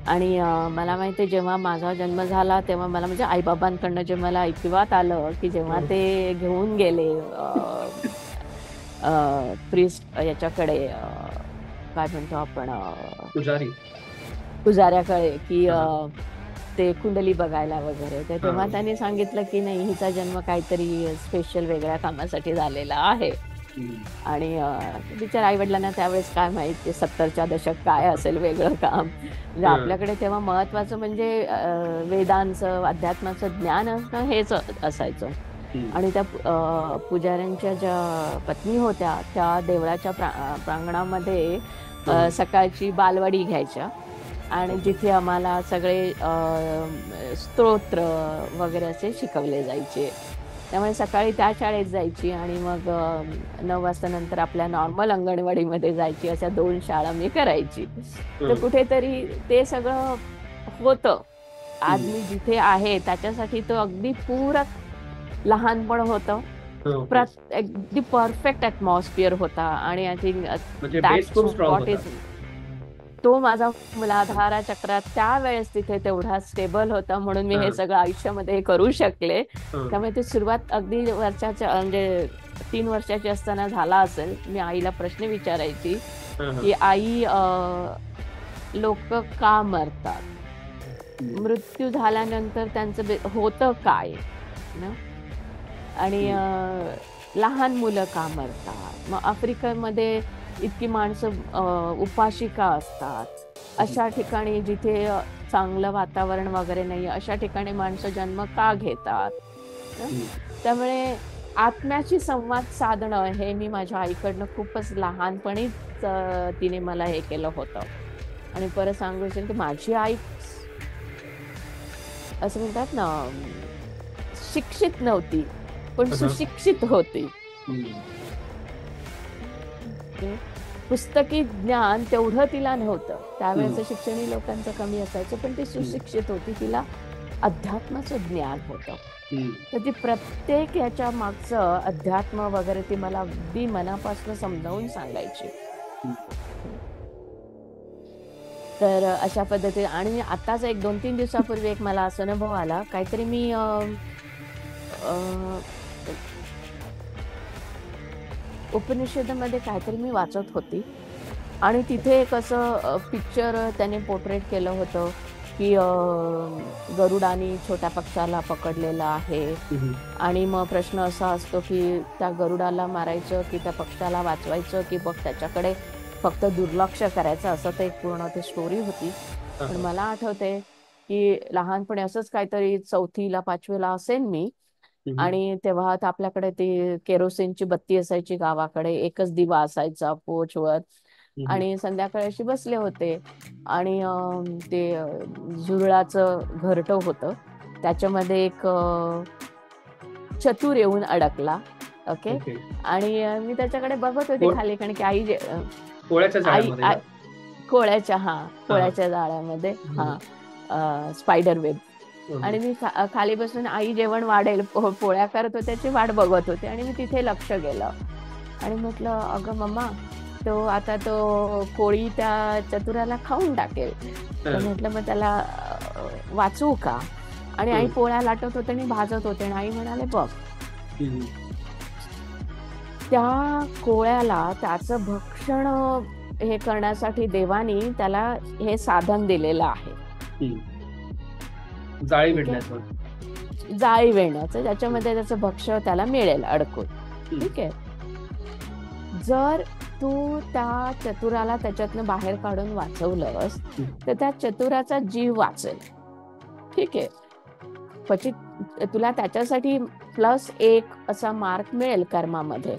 आणि मला माहिती आहे जेव्हा माझा जन्म झाला तेव्हा मला म्हणजे आईबाबांकडनं जे मला ऐकिवात आलं की जेव्हा हं. ते घेऊन गेले प्रिस्ट याच्याकडे काय म्हणतो आपण पुजारी. पुजाऱ्याकडे की हां, हां. ते कुंडली बघायला वगैरे तर तेव्हा हां. त्यांनी सांगितलं की नाही हिचा जन्म काहीतरी स्पेशल वेगळ्या कामासाठी झालेला आहे. हं. आणि बिचाऱ्या आई-वडिलांना त्यावेळेस काय माहित ते 70च्या दशक काय असेल वेगळं काम. म्हणजे हं. आपल्याकडे तेव्हा महत्वाचं म्हणजे वेदांचं, अध्यात्माचं ज्ञान असणं हेच असायचं. हं. आणि त्या पुजाऱ्यांच्या ज्या पत्नी होत्या, त्या देवळाच्या प्रांगणामध्ये हं. सकाळची बालवाडी घ्यायच्या आणि ओके. जिथे आम्हाला सगळे स्तोत्र वगैरे असे शिकवले जायचे. त्यामुळे सकाळी त्या शाळेत जायची आणि मग 9 वाजता नंतर आपल्या नॉर्मल अंगणवाडीमध्ये जायची. अशा 2 शाळा मी करायची. तर हं. कुठेतरी ते सगळं होतं. आज हं. मी जिथे आहे त्याच्यासाठी तो अगदी पूरक लहानपण होतं. ओके. अगदी परफेक्ट ॲटमॉस्फिअर होता आणि आय थिंक म्हणजे बेस दॅट्स खूप स्ट्राँग व्हॉट होता. इज तो माझा मूलाधार चक्रात त्यावेळेस तिथे तेवढा स्टेबल होता म्हणून मी हे हां. सगळं आयुष्यामध्ये करू शकले. हं. त्यामुळे ती सुरुवात अगदी वर्षाच्या म्हणजे 3 वर्षाची असताना झाला असेल. मी आईला प्रश्न विचारायची, हां, हां. की "आई लोकं का मरतात? हं. मृत्यू झाल्यानंतर त्यांचं होतं काय?" ना? आणि हं. लहान मुलं का मरतात? मग आफ्रिकेमध्ये इतकी माणसं उपाशी का असतात? हं. अशा ठिकाणी जिथे चांगलं वातावरण वगैरे नाहीये, अशा ठिकाणी माणसं जन्म का घेतात? हं. हं. त्यामुळे आत्म्याशी संवाद साधणं हे मी माझ्या आईकडनं खूपच लहानपणीच तिने मला हे केलं होतं. आणि परत सांगू इच्छिते की माझी आई असं म्हणतात ना, शिक्षित नव्हती, पण हां, हां. सुशिक्षित होती. हं. ओके. पुस्तकी ज्ञान तेवढं तिला नव्हतं. हं. त्यावेळेचं शिक्षणही लोकांचं कमी असायचं, पण ती हं. सुशिक्षित होती. तिला अध्यात्माचं ज्ञान होतं. हं. तर ती प्रत्येक याच्या मागचं अध्यात्म वगैरे ती मला अगदी मनापासून समजावून सांगायची. हं. तर अशा पद्धतीने आणि आत्ताच एक 2-3 दिवसापूर्वी एक मला असा अनुभव आला. काहीतरी मी अ, उपनिषदामध्ये काहीतरी मी वाचत होती आणि तिथे एक असं पिक्चर त्याने पोर्ट्रेट केलं होतं, की गरुडानी छोट्या पक्षाला पकडलेलं आहे हं. हं. आणि मग प्रश्न असा असतो, की त्या गरुडाला मारायचं, की त्या पक्षाला वाचवायचं, की मग त्याच्याकडे फक्त दुर्लक्ष करायचं, असं ते एक पूर्ण ती स्टोरी होती. हां, पण हां. मला आठवतंय, की लहानपणी असंच काहीतरी 4थीला 5वीला असेन मी हं. हं. आणि तेव्हा तर आपल्याकडे ती केरोसिनची बत्ती असायची गावाकडे. एकच दिवा असायचा पोर्चवर हं. हं. आणि संध्याकाळी असे बसले होते आणि ते झुरळाचं घरटं होतं. त्याच्यामध्ये एक चतुर येऊन अडकला. ओके. ओके. आणि मी त्याच्याकडे बघत होते पोळ खाली कारण की आई जे पोळ्याच्या आई जाळ्यामध्ये का? कोळ्याच्या हां, हां, हां. कोळ्याच्या जाळ्यामध्ये हं. हं. हां, स्पायडर वेब. हं. हं. आणि मी खाली बसून आई जेवण वाढेल पोळ्या करत होते त्याची वाट बघत होते आणि मी तिथे लक्ष गेलं. आणि म्हटलं, "अगं मम्मा, तो कोळी त्या चतुराला खाऊन टाकेल." तर हां. म्हटलं, "मग त्याला वाचवू का?" आणि आई हं. पोळ्या लाटत होते आणि भाजत होते आणि आई म्हणाले, "बघ, हं. हं. त्या कोळ्याला त्याचं भक्षण हे करण्यासाठी देवानी त्याला हे साधन दिलेलं आहे." हं. जाळी ठीक आहे. विणण्याचं. जाळी विणण्याचं हं. ज्याच्यामध्ये त्याचं भक्ष्य त्याला मिळेल अडकून. हं. ठीक आहे. जर तू त्या चतुराला त्याच्यातनं बाहेर काढून वाचवलंस, हं. तर त्या चतुराचा जीव वाचेल. ठीक आहे. क्वचित तुला त्याच्यासाठी +1 असा मार्क मिळेल कर्मामध्ये.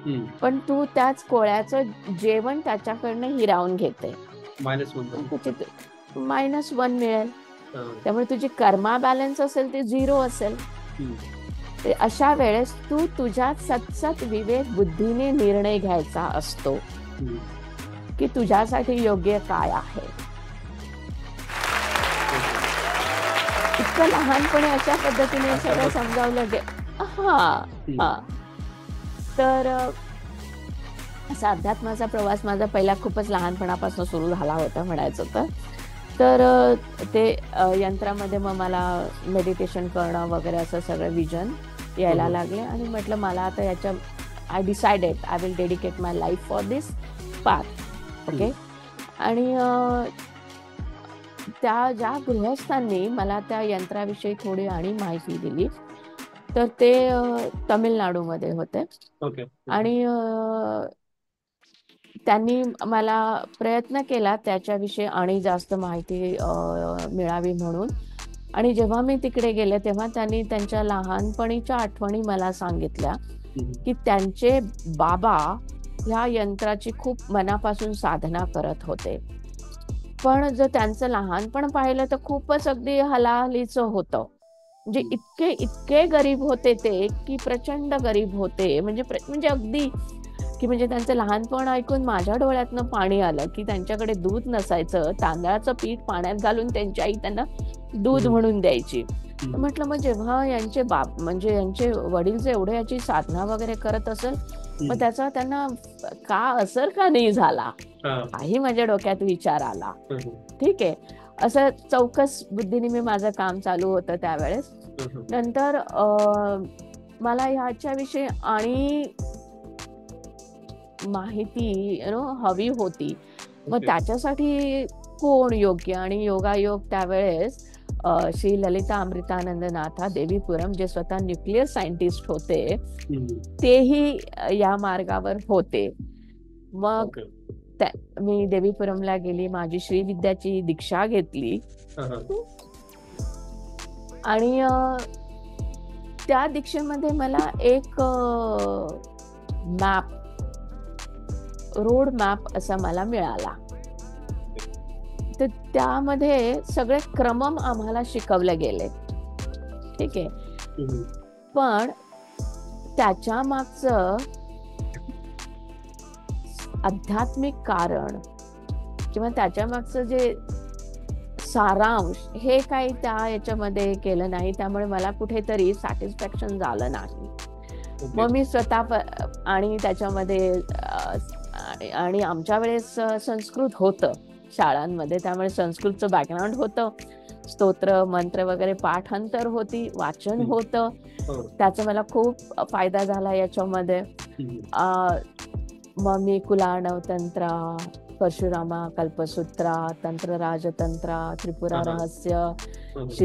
हं. पण तू त्याच कोळ्याचं जेवण त्याच्याकडनं हिरावून घेते. -1 मग झाली. क्वचित -1 मिळेल. हां. त्यामुळे तुझी कर्मा बॅलन्स असेल ते 0 असेल. हं. ते अशा वेळेस तू तुझ्या सतसत विवेक बुद्धीने निर्णय घ्यायचा असतो, हं. की तुझ्यासाठी योग्य काय आहे. ओके. इतकं लहानपणी अशा पद्धतीने अच्छा सगळं बघ. समजावलं हां, हं. हां. तर असा अध्यात्माचा प्रवास माझा पहिला खूपच लहानपणापासून सुरू झाला होता म्हणायचं तर. तर ते यंत्रामध्ये मग मला मेडिटेशन करणं वगैरे असं सगळं विजन यायला लागले आणि म्हटलं मला आता याच्या I decided I will dedicate my life for this path. Okay. आणि त्या ज्या गृहस्थांनी मला त्या यंत्राविषयी थोडी आणि माहिती दिली तर ते तमिळनाडूमध्ये होते. ओके. आणि त्यांनी मला प्रयत्न केला त्याच्याविषयी आणि जास्त माहिती मिळावी म्हणून. आणि जेव्हा मी तिकडे गेले तेव्हा त्यांनी त्यांच्या लहानपणीच्या आठवणी मला सांगितल्या की त्यांचे बाबा ह्या यंत्राची खूप मनापासून साधना करत होते. पण जर त्यांचं लहानपण पाहिलं तर खूपच अगदी हलाहलीचं होतं. म्हणजे इतके इतके गरीब होते ते की प्रचंड गरीब होते. म्हणजे अगदी की म्हणजे त्यांचं लहानपण ऐकून माझ्या डोळ्यातनं पाणी आलं की त्यांच्याकडे दूध नसायचं. तांदळाचं पीठ पाण्यात घालून त्यांची आई त्यांना दूध म्हणून द्यायची. म्हटलं मग जेव्हा यांचे म्हणजे यांचे वडील जे एवढे याची साधना वगैरे करत असेल मग त्याचा त्यांना का असर का नाही झाला हाही माझ्या डोक्यात विचार आला. ठीक आहे. असं चौकस बुद्धीने मी माझं काम चालू होतं त्यावेळेस. नंतर मला ह्याच्याविषयी आणि माहिती हवी होती. मग त्याच्यासाठी कोण योग्य आणि योगायोग त्यावेळेस श्री ललिता अमृतानंदनाथा देवीपुरम जे स्वतः न्यूक्लिअर सायंटिस्ट होते तेही या मार्गावर होते. मग मी देवीपुरमला गेली. माझी श्रीविद्याची दीक्षा घेतली आणि त्या दीक्षेमध्ये मला एक मॅप रोड मॅप असा मला मिळाला. तर त्यामध्ये सगळे क्रमम आम्हाला शिकवले गेले. ठीक आहे. पण त्याच्या मागचं आध्यात्मिक कारण किंवा त्याच्या मागचं जे सारांश हे काही त्या याच्यामध्ये केलं नाही. त्यामुळे मला कुठेतरी सॅटिस्फॅक्शन झालं नाही. मग मी स्वतः आणि त्याच्यामध्ये आणि आमच्या वेळेस संस्कृत होतं शाळांमध्ये त्यामुळे संस्कृतचं बॅकग्राऊंड होतं. स्तोत्र मंत्र वगैरे पाठांतर होती वाचन होतं. त्याचा मला खूप फायदा झाला याच्यामध्ये. मग मी कुलार्णव तंत्रा परशुरामा कल्पसूत्रा तंत्र राजतंत्रा त्रिपुरा रहस्य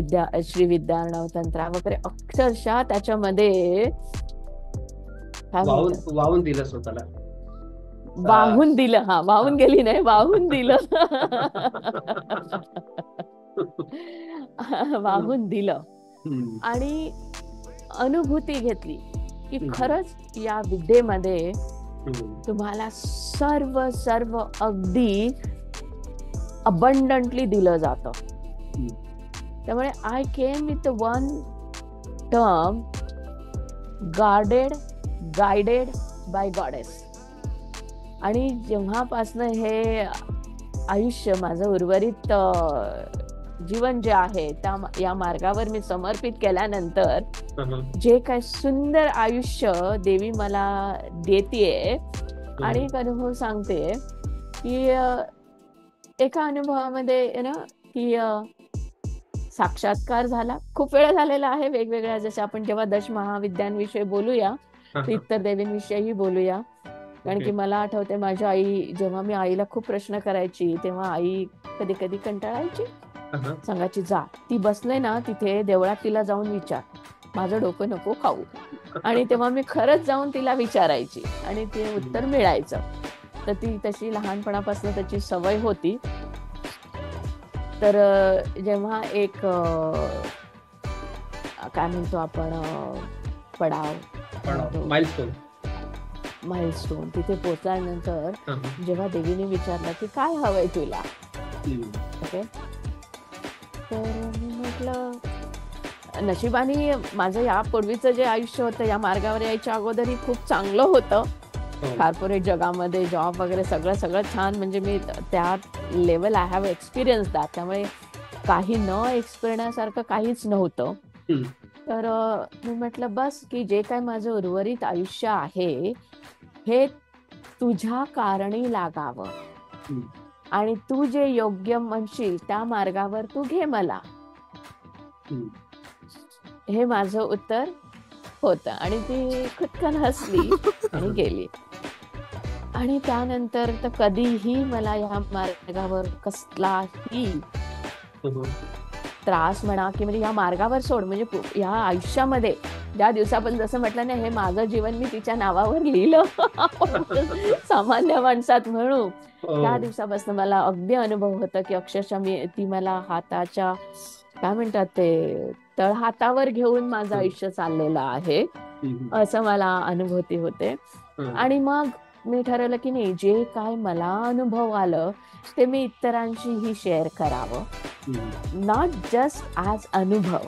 श्रीविद्यार्णव तंत्रा वगैरे अक्षरशः त्याच्यामध्ये वाहून दिलं स्वतःला. वाहून दिलं. हा वाहून गेली नाही वाहून दिलं. वाहून दिलं आणि अनुभूती घेतली की खरंच या विद्येमध्ये तुम्हाला सर्व सर्व अगदी अबंडंटली दिलं जातं. त्यामुळे I came with one term guided by goddess. आणि जेव्हापासनं हे आयुष्य माझं उर्वरित जीवन जे आहे त्या या मार्गावर मी समर्पित केल्यानंतर जे काय सुंदर आयुष्य देवी मला देतेय आणि एक अनुभव सांगते की एका अनुभवामध्ये की साक्षात्कार झाला. खूप वेळा झालेला आहे वेगवेगळ्या. जसे आपण जेव्हा दश महाविद्यांविषयी बोलूया इतर देवींविषयीही बोलूया. कारण की मला आठवते माझी आई जेव्हा मी आईला खूप प्रश्न करायची तेव्हा आई कधी कधी कंटाळायची. सांगायची जा ती बसले ना तिथे देवळात तिला जाऊन विचार माझं डोकं नको खाऊ. आणि तेव्हा मी खरंच जाऊन तिला विचारायची आणि ते उत्तर मिळायचं. तर ती तशी लहानपणापासून त्याची सवय होती. तर जेव्हा एक काय म्हणतो आपण पडाव माइलस्टोन तिथे पोहोचल्यानंतर जेव्हा देवीने विचारलं की काय हवंय तुला. ओके. तर मी म्हटलं नशिबाने माझं यापूर्वीचं जे आयुष्य होतं या मार्गावर यायच्या अगोदरही खूप चांगलं होतं. कॉर्पोरेट जगामध्ये जॉब वगैरे सगळं छान. म्हणजे मी त्या level I have experience that. त्यामुळे काही न एक्सपिरियन्ससारखं काहीच नव्हतं. तर मी म्हटलं बस की जे काय माझं उर्वरित आयुष्य आहे हे तुझ्या कारणी लागावं. आणि तू जे योग्य म्हणशील त्या मार्गावर तू घे मला. हे माझं उत्तर होतं. आणि ती खुदकन हसली आणि गेली. आणि त्यानंतर तर कधीही मला या मार्गावर कसलाही त्रास म्हणा की म्हणजे या मार्गावर सोड, म्हणजे या आयुष्यामध्ये ज्या दिवसापासून, जसं म्हटलं ना, हे माझं जीवन मी तिच्या नावावर लिहिलं सामान्य माणसात म्हणू, त्या दिवसापासून मला अगदी अनुभव होता की अक्षरशः ती मला हाताच्या, काय म्हणतात ते, तळहातावर घेऊन माझं आयुष्य चाललेलं आहे, असं मला अनुभूती होते. आणि मग मी ठरवलं की नाही, जे काय मला अनुभव आलं ते मी इतरांशीही शेअर करावं. नॉट जस्ट ॲज अनुभव,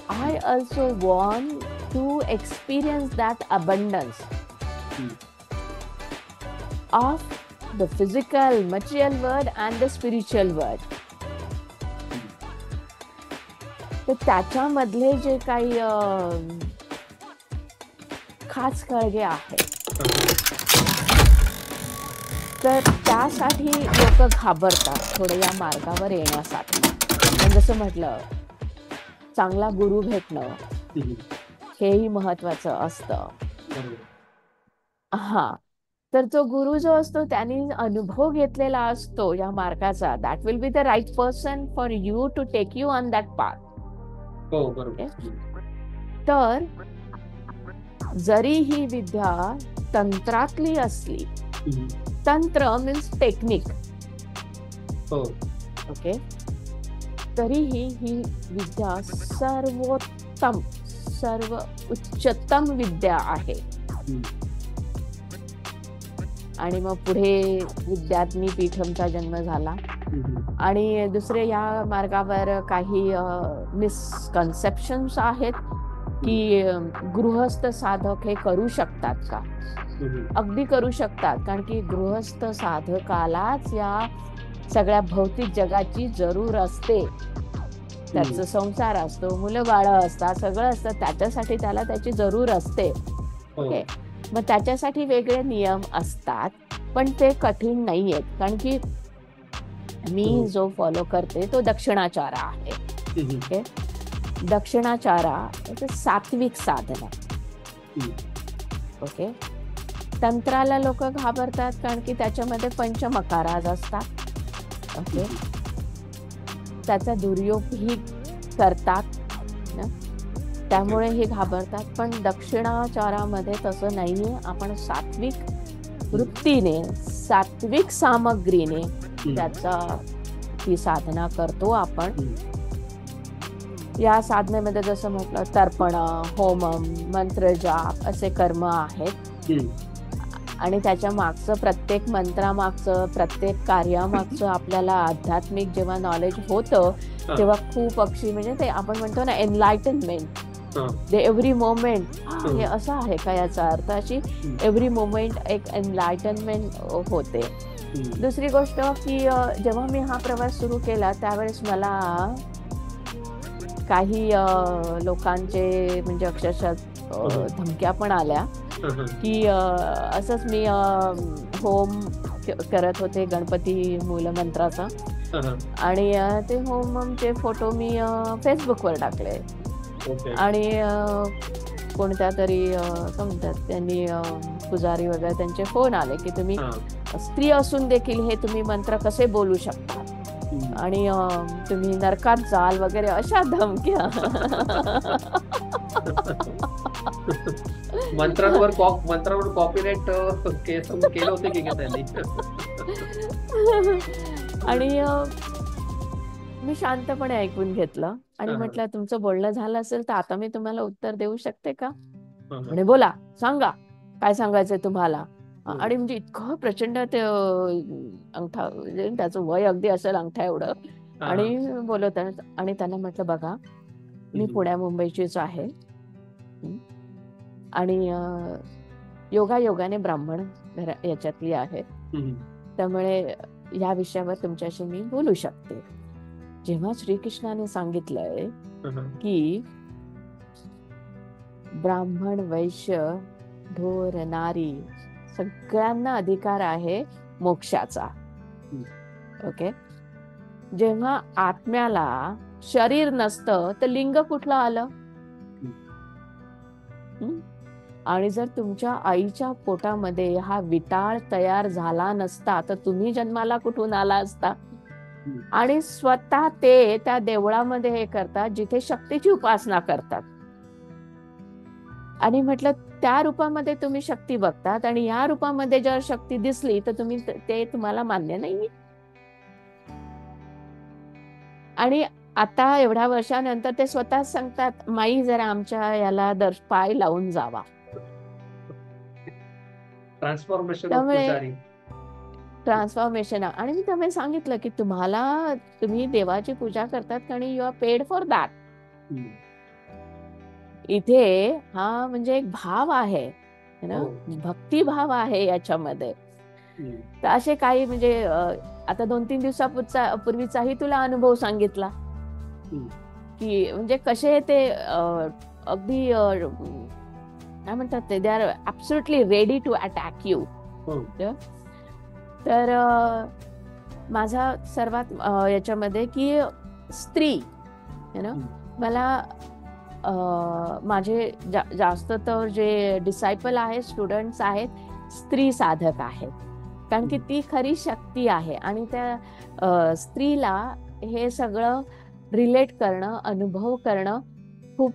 I also want to experience that abundance of the physical material world and the spiritual world. तर त्याच्यामधले जे काही खास कळगे आहेत, तर त्यासाठी लोक घाबरतात थोडं या मार्गावर येण्यासाठी. पण जसं म्हटलं, चांगला गुरु भेटणं हेही महत्वाचं असतं. हा, तर तो गुरु जो असतो त्याने अनुभव घेतलेला असतो या मार्गाचा, that will be the right person for you to take you on that path. तर जरी ही विद्या तंत्रातली असली, तंत्र मीन्स टेक्निक, ओके, तरीही ही विद्या सर्वोत्तम, सर्व उच्चतम विद्या आहे. आणि मग पुढे विद्यार्थी पीठमचा जन्म झाला. आणि दुसरे या मार्गावर काही मिसकन्सेप्शन्स आहेत की गृहस्थ साधक हे करू शकतात का? अगदी करू शकतात, कारण की गृहस्थ साधकालाच या सगळ्या भौतिक जगाची जरूर असते. त्याचा संसार असतो, मुलं बाळं असतात, सगळं असतं, त्याच्यासाठी त्याला त्याची जरूर असते. ओके, मग त्याच्यासाठी वेगळे नियम असतात, पण ते कठीण नाही आहेत. कारण की मी जो फॉलो करते तो दक्षिणाचारा आहे. ओके, दक्षिणाचारा सात्विक साधना. ओके, तंत्राला लोक घाबरतात कारण की त्याच्यामध्ये पंचमकाराज असतात. ओके, त्याचा दुरुपयोग करतात ना, त्यामुळे हे घाबरतात. पण दक्षिणाचारामध्ये तसं नाहीये. आपण सात्विक वृत्तीने, सात्विक सामग्रीने त्याचा ही साधना करतो आपण. या साधनेमध्ये जसं म्हटलं, तर्पण, होमम, मंत्रजाप असे कर्म आहेत. आणि त्याच्या मागचं, प्रत्येक मंत्रामागचं, प्रत्येक कार्यामागचं आपल्याला आध्यात्मिक जेव्हा नॉलेज होतं तेव्हा खूप म्हणजे ते आपण म्हणतो ना, एनलायटनमेंट. दे एव्हरी मोमेंट, हे असं आहे का याचा अर्थ, अशी एव्हरी मोमेंट एक एनलायटनमेंट होते. दुसरी गोष्ट की जेव्हा मी हा प्रवास सुरू केला त्यावेळेस मला काही लोकांचे म्हणजे अक्षरशः धमक्या पण आल्या की असंच मी होम करत होते गणपती मूलमंत्राचा, आणि ते होमचे फोटो मी फेसबुकवर टाकले. आणि कोणत्या तरी म्हणतात त्यांनी, पुजारी वगैरे, त्यांचे फोन आले की तुम्ही स्त्री असून देखील हे तुम्ही मंत्र कसे बोलू शकता आणि तुम्ही नरकात जाल वगैरे, अशा धमक्या. मंत्रावर कॉपीराइट केस केलं होते की त्यांनी. आणि मी शांतपणे ऐकून घेतलं आणि म्हटलं, तुमचं बोलणं झालं असेल तर आता मी तुम्हाला उत्तर देऊ शकते का? म्हणे, बोला, सांगा, काय सांगायचंय तुम्हाला. आणि म्हणजे इतकं प्रचंड ते अंगठा, म्हणजे त्याचं वय अगदी असेल अंगठा एवढं, आणि बोलत. आणि त्यांना म्हटलं, बघा, मी पुण्या मुंबईचीच आहे आणि योगाने ब्राह्मण याच्यातली आहे, त्यामुळे या विषयावर तुमच्याशी मी बोलू शकते. जेव्हा श्रीकृष्णाने सांगितलंय की ब्राह्मण, वैश्य, ढोर, नारी सगळ्यांना अधिकार आहे मोक्षाचा, ओके. जेव्हा आत्म्याला शरीर नसतं तर लिंग कुठलं आलं? आणि जर तुमच्या आईच्या पोटामध्ये हा विटाळ तयार झाला नसता तर तुम्ही जन्माला कुठून आला असता? आणि स्वतः ते त्या देवळामध्ये हे करतात जिथे शक्तीची उपासना करतात. आणि म्हटलं त्या रूपामध्ये तुम्ही शक्ती बघतात आणि या रूपामध्ये जर शक्ती दिसली तर तुम्ही ते तुम्हाला मान्य नाही. आणि आता एवढ्या वर्षानंतर ते स्वतः सांगतात, माई जरा आमच्या याला पाय लावून जावा. ट्रान्सफॉर्मेशन ऑफ त्यामुळे पुजारी. ट्रान्सफॉर्मेशन. आणि मी त्यामुळे सांगितलं की तुम्ही देवाची पूजा करतात आणि you are paid for that. इथे हा म्हणजे एक भाव आहे ना, भक्तिभाव आहे याच्यामध्ये. तर असे काही म्हणजे आता 2-3 दिवसापूर्वीचाही तुला अनुभव सांगितला की म्हणजे कसे ते अगदी काय म्हणतात ते, they are absolutely ready to attack you. तर माझा सर्वात याच्यामध्ये की स्त्री मला माझे जास्त तर जे डिसायपल आहेत, स्टुडंट्स आहेत, स्त्री साधक आहेत. कारण की ती खरी शक्ती आहे आणि त्या स्त्रीला हे सगळं रिलेट करणं, अनुभव करणं खूप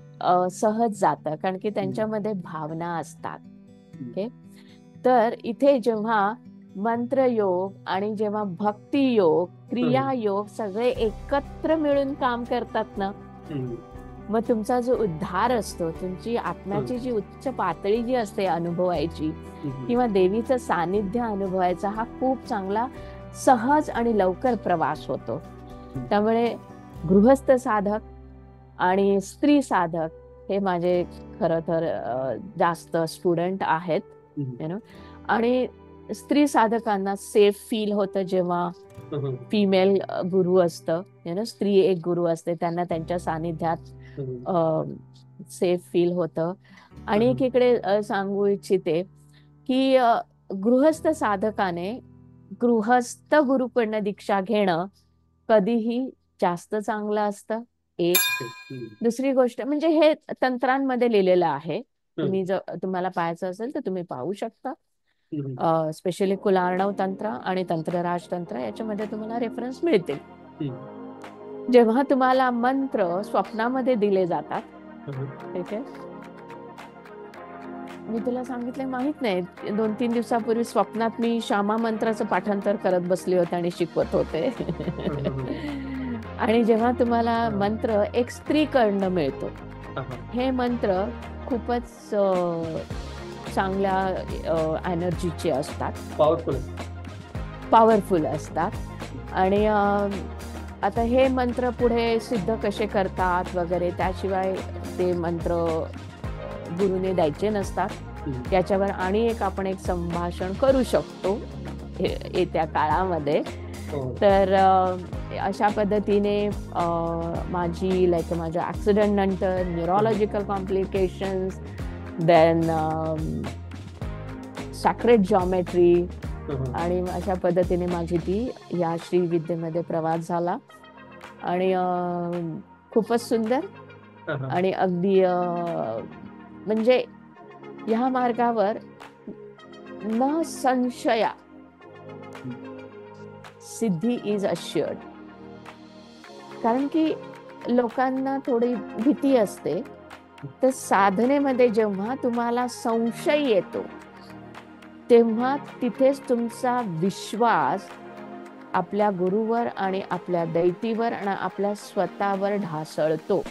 सहज जातं, कारण की त्यांच्यामध्ये भावना असतात. ओके. तर इथे जेव्हा मंत्रयोग आणि जेव्हा भक्ती योग, क्रिया योग सगळे एकत्र मिळून काम करतात ना, मग तुमचा जो उद्धार असतो, तुमची आत्म्याची जी उच्च पातळी जी असते अनुभवायची किंवा देवीचं सानिध्य अनुभवायचा, हा खूप चांगला सहज आणि लवकर प्रवास होतो. त्यामुळे गृहस्थ साधक आणि स्त्री साधक हे माझे खरं तर जास्त स्टुडंट आहेत. आणि स्त्री साधकांना सेफ फील होतं जेव्हा फिमेल गुरु असतं, स्त्री एक गुरु असते, त्यांना त्यांच्या सानिध्यात सेफ फील होतं. आणि एकीकडे सांगू इच्छिते की गृहस्थ साधकाने गृहस्थ गुरुकडनं दीक्षा घेणं कधीही जास्त चांगलं असतं. एक. दुसरी गोष्ट म्हणजे हे तंत्रांमध्ये लिहिलेलं आहे. तुम्हाला पाहायचं असेल तर तुम्ही पाहू शकता. स्पेशली कुलार्णव तंत्र आणि तंत्रराज तंत्र याच्यामध्ये तुम्हाला रेफरन्स मिळतील. जेव्हा तुम्हाला मंत्र स्वप्नामध्ये दिले जातात, ठीक आहे, मी तुला सांगितलं माहित नाही, 2-3 दिवसापूर्वी स्वप्नात मी श्यामा मंत्राचं पाठांतर करत बसले होते आणि शिकवत होते. आणि जेव्हा तुम्हाला मंत्र एक स्त्रीकडनं मिळतो, हे मंत्र खूपच चांगल्या एनर्जीचे असतात, पॉवरफुल असतात. आणि आता हे मंत्र पुढे सिद्ध कसे करतात वगैरे, त्याशिवाय ते मंत्र गुरुने द्यायचे नसतात. याच्यावर आणि आपण एक संभाषण करू शकतो येत्या काळामध्ये. तर अशा पद्धतीने माझ्या ऍक्सिडेंट नंतर neurological complications, then sacred geometry, आणि अशा पद्धतीने माझी ती या श्रीविद्येमध्ये प्रवास झाला. आणि खूपच सुंदर आणि अगदी म्हणजे ह्या मार्गावर न संशया सिद्धी इज अश्युअर्ड. कारण की लोकांना थोडी भीती असते, तर साधनेमध्ये जेव्हा तुम्हाला संशय येतो तेव्हा तिथेच तुमचा विश्वास आपल्या गुरुवर आणि आपल्या दैतीवर आणि आपल्या स्वतःवर ढासळतो.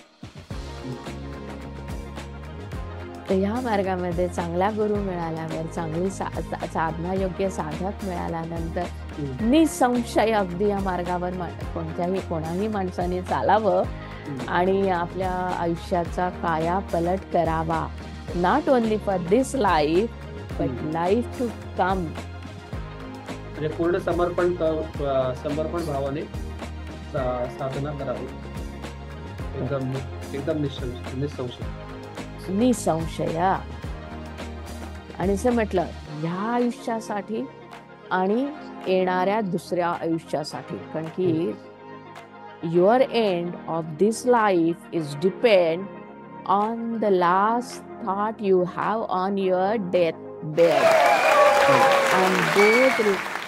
तर ह्या मार्गामध्ये चांगला गुरु मिळाल्यावर, चांगली साधना योग्य साधक मिळाल्यानंतर निसंशय अगदी या मार्गावर कोणाही माणसाने चालावं आणि आपल्या आयुष्याचा कायापलट करावा. Not only for this life but life to come. म्हणजे पूर्ण समर्पण भावाने साधना करावी, एकदम निसंशय. आणि असं म्हटलं ह्या आयुष्यासाठी आणि येणाऱ्या दुसऱ्या आयुष्यासाठी. कारण की your end of this life is depend on the last thought you have on your death bed. And those